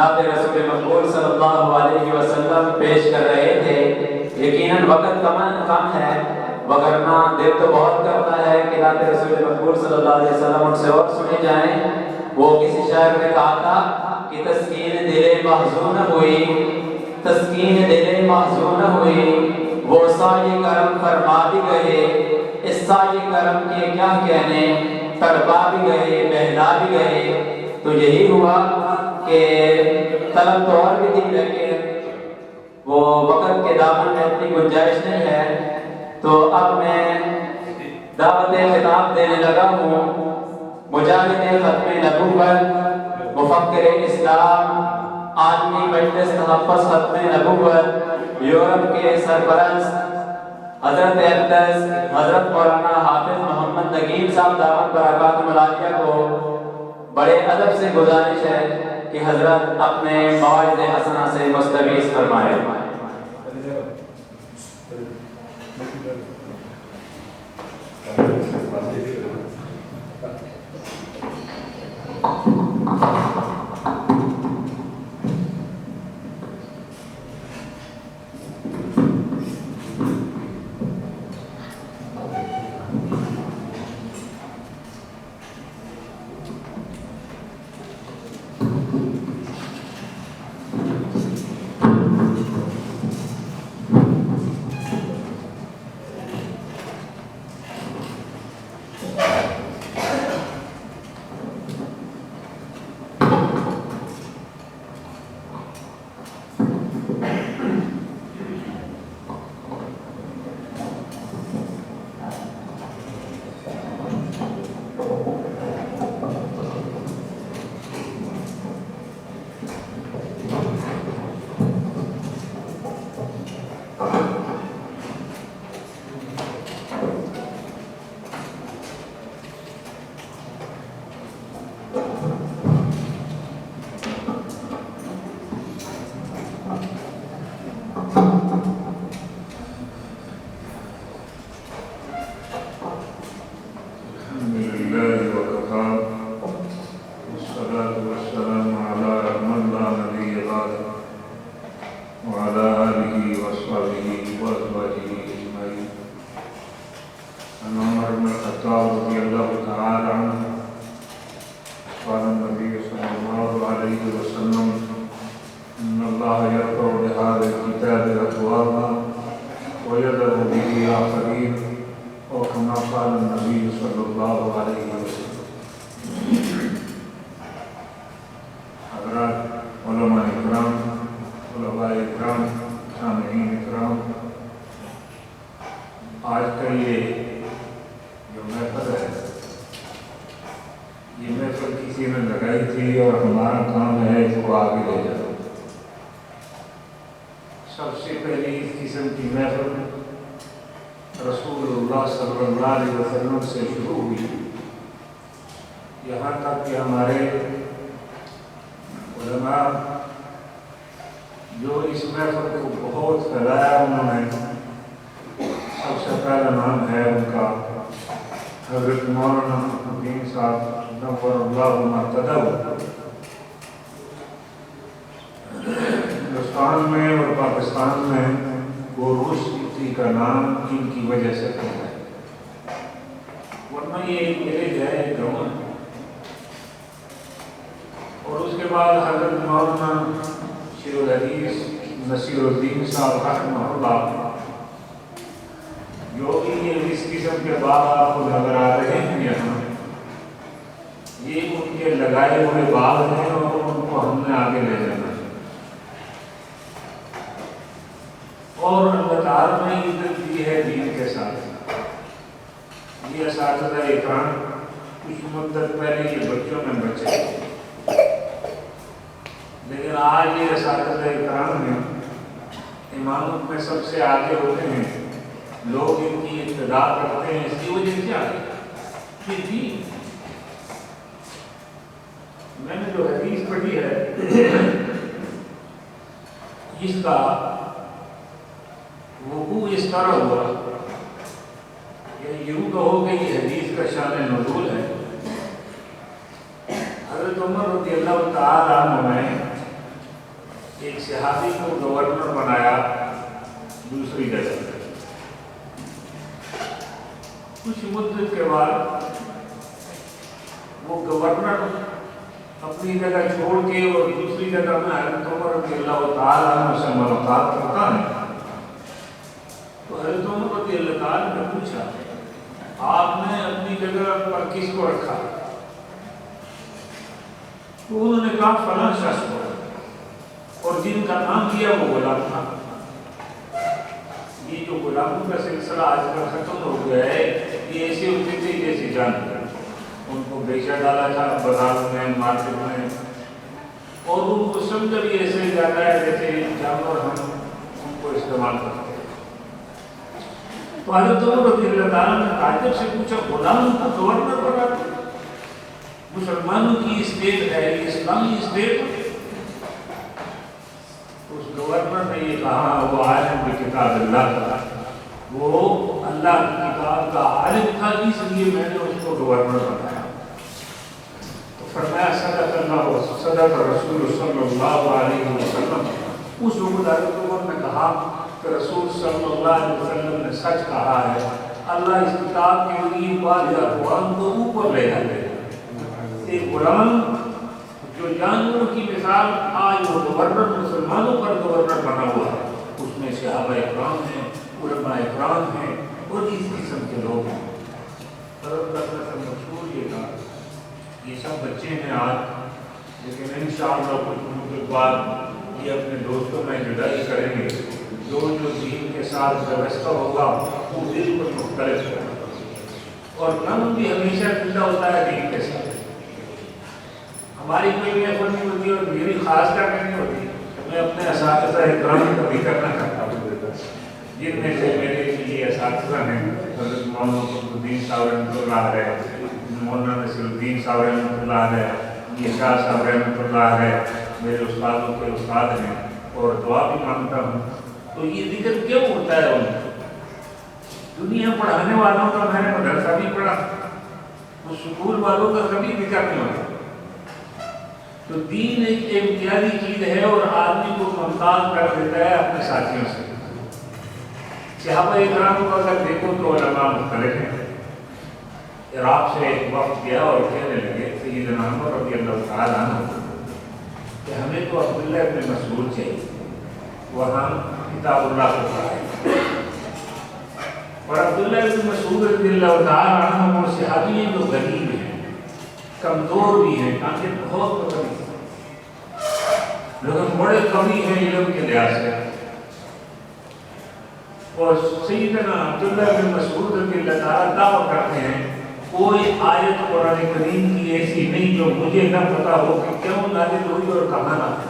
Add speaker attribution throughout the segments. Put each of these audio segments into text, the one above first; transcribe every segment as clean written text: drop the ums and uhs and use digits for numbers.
Speaker 1: نعت رسول مقبول صلی اللہ علیہ وسلم پیش کر رہے تھے۔ یقیناً وقت کم ہے، وگرنہ دل تو بہت کرتا ہے کہ نعت رسول مقبول صلی اللہ علیہ وسلم ان سے اور سنے جائیں۔ وہ کسی شاعر نے کہا تھا کہ تسکین دل محزون ہوئی، تسکین دل محزون ہوئی، وہ سایہ کرم فرما بھی گئے، اس سایہ کرم کے کیا کہنے، تڑپا بھی گئے، بہلا بھی گئے۔ تو یہی ہوا کہ طلب تو اور بھی تھی، لیکن وہ وقت کے دامن میں اتنی گنجائش نہیں ہے، تو اب میں دعوت خطاب دینے لگا ہوں مجاہد ختم نبوت، مفکر اسلام، عالمی مجلس تحفظ ختم نبوت، یورپ کے سرپرست حضرت اقدس حضرت مولانا حافظ محمد نگین صاحب دامت برکاتہ العالیہ کو بڑے ادب سے گزارش ہے کہ حضرت اپنے مواعظ حسنہ سے مستفیض فرمائے۔
Speaker 2: ایک صحابی کو گورنر بنایا دوسری جگہ پہ. کچھ مدت کے بعد وہ گورنر اپنی جگہ چھوڑ کے اور دوسری جگہ میں حضرت عمر رضی اللہ تعالیٰ عنہ سے ملاقات کرتا ہے. تو حضرت عمر رضی اللہ تعالیٰ نے پوچھا آپ نے اپنی جگہ پر کس کو رکھا؟ تو انہوں نے کہا فلاں شخص کو، اور جن کا نام کیا وہ غلام تھا. یہ جو غلاموں کا سلسلہ آج کل ختم ہو گیا ہے، یہ ایسے ہوتے تھے جیسے جانور، ان کو بیچا ڈالا تھا بازاروں میں مارکیٹ میں، اور ان کو سمجھا بھی ایسے جاتا ہے جیسے جانور ہم ان کو استعمال کرتے ہیں. تو حضرت عمر رضی اللہ تعالیٰ نے تعجب سے پوچھا غلام کو گورنر بنا دیا؟ مسلمانوں کی اسٹیٹ ہے، اسلامی اسٹیٹ. اس گورنر نے یہ کہا وہ عالم بکتاب اللہ تھا، وہ اللہ کی کتاب کا عالم تھا، اس لیے میں نے اس کو گورنر بنایا. تو فرمایا صدق اللہ و صدق رسول صلی اللہ علیہ وسلم. اس وقت حضرت عمر نے کہا کہ رسول صلی اللہ علیہ وسلم نے سچ کہا ہے، اللہ اس کتاب کے لیے بات یا قرآن کو اوپر لے جاتے ہیں. ایک غلام جو جانوروں کی مثال آج وہ گورنر مسلمانوں پر گورنر بنا ہوا ہے، اس میں صحابہ اکرام ہیں، علماء اکرام ہیں اور اس قسم کے لوگ ہیں. حضرت کا مشہور یہ تھا، یہ سب بچے ہیں آج، لیکن انشاءاللہ کچھ دنوں کے بعد یہ اپنے دوستوں میں جدائی کریں گے. جو دین کے ساتھ وابستہ ہوگا وہ بالکل مختلف ہے، اور غم بھی ہمیشہ زندہ ہوتا ہے دین کے ساتھ. ہماری کوئی محفل نہیں ہوتی اور میری خاص کر نہیں ہوتی. میں اپنے اساتذہ اکرام کا بھی کرنا چاہتا ہوں، جن میں سے میرے لیے اساتذہ ہیں حضرت مولانا قطب الدین صاحب رحمۃ اللہ علیہ، مولانا نصیر الدین صاحب رحمۃ اللہ علیہ، یہ شاہ صاحب رحمۃ اللہ علیہ میرے استادوں کے استاد ہیں، اور دعا بھی مانگتا ہوں. تو یہ ذکر کیوں ہوتا ہے؟ ان دنیا پڑھانے والوں کا میں نے مدرسہ بھی پڑھا، وہ سکول والوں کا کبھی ذکر نہیں ہوتا. تو دین ایک امتیازی چیز ہے اور آدمی کو ممتاز کر دیتا ہے اپنے ساتھیوں سے. صحابہ اکرام کو اگر دیکھو تو علماء مختلف ہیں. عراق سے ایک وقت گیا اور کہنے لگے سیدنا عمر رضی اللہ تعالیٰ عنہ کہ ہمیں تو عبداللہ ابن مسعود چاہیے، وہاں کتاب اللہ کو پڑھائے. اور عبداللہ ابن مسعود رضی اللہ تعالیٰ عنہ وہ صحابی ہیں جو غریب ہیں، کمزور بھی ہیں، تاکہ بہت قوی ہیں، لیکن بڑے قوی ہیں علم کے لحاظ سے. اور سیدنا عبداللہ بن مسعود رضی اللہ تعالیٰ دعویٰ کرتے ہیں کوئی آیت قرآن کریم کی ایسی نہیں جو مجھے نہ پتا ہو کہ کیوں نازل ہوئی اور کہاں نازل.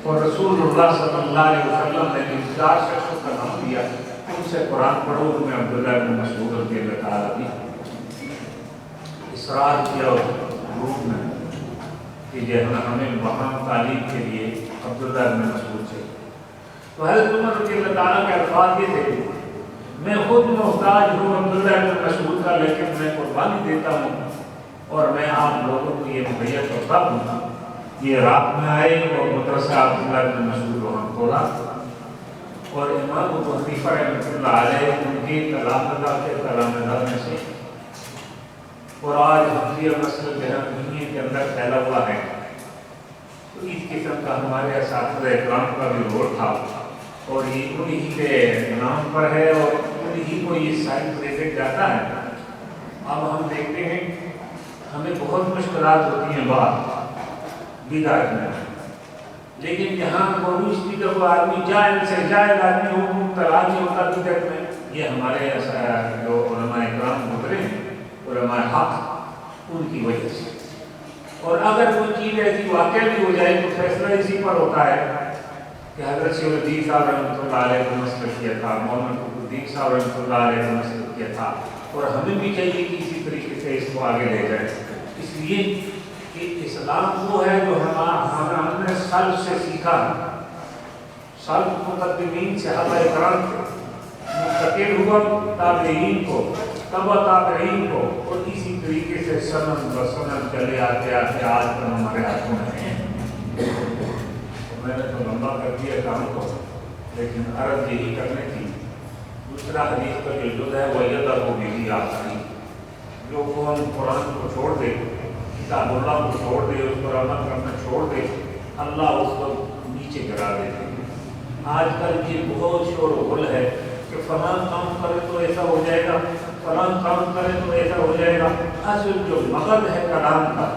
Speaker 2: اور رسول اللہ صلی اللہ علیہ وسلم نے جن 4 شخصوں کا نام دیا ان سے قرآن پڑھو، ان میں عبداللہ بن مسعود رضی اللہ تعالیٰ بھی اصرار کیا اور گروپ میں کہ ہمیں وہاں تعلیم کے لیے عبداللہ بن مسعود سے. تو حضرت عمر رضی اللہ تعالیٰ کے الفاظ یہ تھے میں خود محتاج ہوں عبداللہ بن مسعود کا، لیکن میں قربانی دیتا ہوں اور میں آپ لوگوں کو یہ مہیا کرتا ہوں. یہ رات میں آئے اور مدرسہ عبداللہ بن مسعود وہاں کھولا، اور امام ابو حنیفہ رحمۃ اللہ علیہ ان کے تلامذہ میں سے. اور آج حنفیہ مسلک دنیا کے اندر پھیلا ہوا ہے. تو اس قسم کا ہمارے اساتذہ اکرام کا بھی رول تھا، اور یہ انہی کے نام پر ہے اور انہی کو یہ سائنس دے جاتا ہے. اب ہم دیکھتے ہیں ہمیں بہت مشکلات ہوتی ہیں بات بدعت میں، لیکن جہاں موجود کی جب آدمی جاہل سے جاہل آدمی ہو مبتلا نہیں ہوتا بدعت میں. یہ ہمارے جو علماء اکرام گزرے ہیں، علماء حق، ان کی وجہ سے. اور اگر کوئی چیز ایسی واقع بھی ہو جائے تو فیصلہ اسی پر ہوتا ہے کہ حضرت شیخ الدین صاحب رحمۃ اللہ علیہ کو مسلک کیا تھا، مولانا قطب الدین صاحب رحمۃ اللہ علیہ کو مسلک کیا تھا، اور ہمیں بھی چاہیے کہ اسی طریقے سے اس کو آگے لے جائے. اس لیے کہ اسلام وہ ہے جو ہم نے سلف سے سیکھا. سلف مقدمین صحابہ اکرام کو منتقل ہوا تابعین کو، تبع تابعین کو، اور اسی طریقے سے سند و سند چلے آتے آج ہمارے ہاتھوں میں ہیں. تو لمبا کر دیا کام کو، لیکن عرض یہی کرنے کی دوسرا حدیث کا جو جز ہے وہ یہ ہو بھی آسانی، جو قوم قرآن کو چھوڑ دے، کتاب اللہ کو چھوڑ دے، اس پر عمل کرنا چھوڑ دے، اللہ اس کو نیچے گرا دیتے ہیں۔ آج کل یہ بہت شور و غل ہے کہ فلاں کام کرے تو ایسا ہو جائے گا، فلاں کام کرے تو ایسا ہو جائے گا۔ اصل جو مقصد ہے کلام کا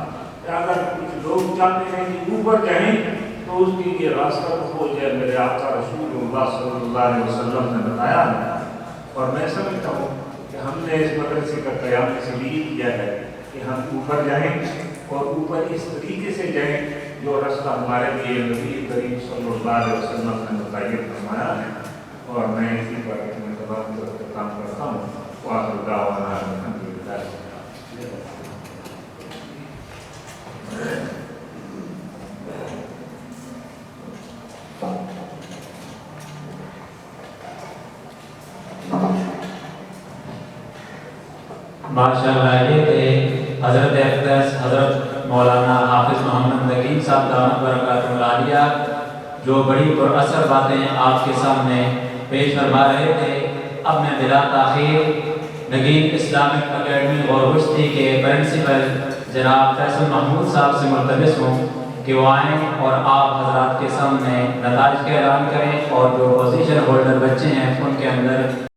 Speaker 2: کہ اگر کچھ لوگ چاہتے ہیں کہ اوپر جائیں تو اس کے لیے راستہ کھول جائے۔ میرے آقا رسول اللہ صلی اللہ علیہ وسلم نے بتایا ہے، اور میں سمجھتا ہوں کہ ہم نے اس مدرسے کا قیام اس لیے کیا ہے کہ ہم اوپر جائیں اور اوپر اس طریقے سے جائیں جو رستہ ہمارے لیے نبی کریم صلی اللہ علیہ وسلم نے متعین فرمایا ہے۔ اور میں اسی پر اپنے تمام کام کرتا ہوں۔ وآخر دعوانا الحمد للہ۔
Speaker 1: ماشاءاللہ یہ تھے حضرت اقدس حضرت مولانا حافظ محمد نگین صاحب دامت برکاتہ العالیہ، جو بڑی پر اثر باتیں آپ کے سامنے پیش فرما رہے تھے۔ اب میں بلا تاخیر نگین اسلامک اکیڈمی غور وشتی کے پرنسپل جناب فیصل محمود صاحب سے ملتمس ہوں کہ وہ آئیں اور آپ حضرات کے سامنے نتائج کا اعلان کریں، اور جو پوزیشن ہولڈر بچے ہیں ان کے اندر